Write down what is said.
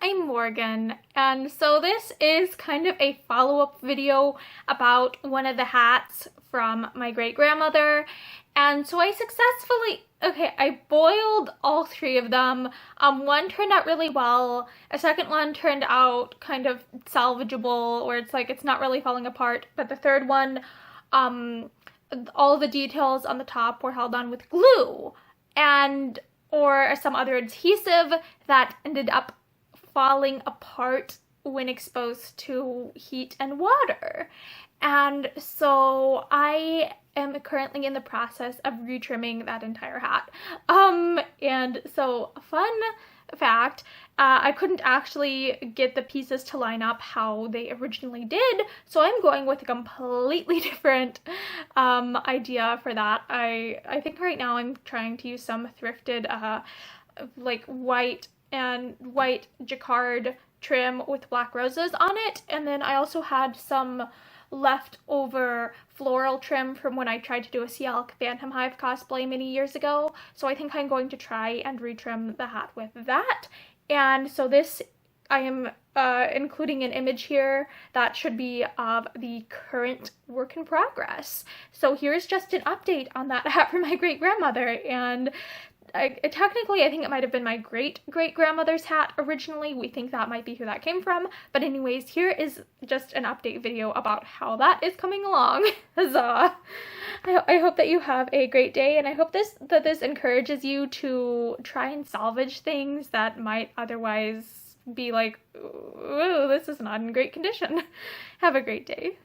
I'm Morgan, and so this is kind of a follow-up video about one of the hats from my great-grandmother. And so I boiled all three of them. One turned out really well. A second one turned out kind of salvageable, where it's like it's not really falling apart. But the third one, all the details on the top were held on with glue or some other adhesive that ended up falling apart when exposed to heat and water. And so I am currently in the process of retrimming that entire hat. And so fun fact, I couldn't actually get the pieces to line up how they originally did, so I'm going with a completely different idea for that. I think right now I'm trying to use some thrifted like white jacquard trim with black roses on it, and then I also had some leftover floral trim from when I tried to do a Cialc Phantom Hive cosplay many years ago, so I think I'm going to try and retrim the hat with that. And so this, I am including an image here that should be of the current work in progress. So here's just an update on that hat from my great-grandmother, and technically, I think it might have been my great-great-grandmother's hat originally. We think that might be who that came from. But anyways, here is just an update video about how that is coming along. Huzzah! I hope that you have a great day, and I hope that this encourages you to try and salvage things that might otherwise be like, ooh, this is not in great condition. Have a great day.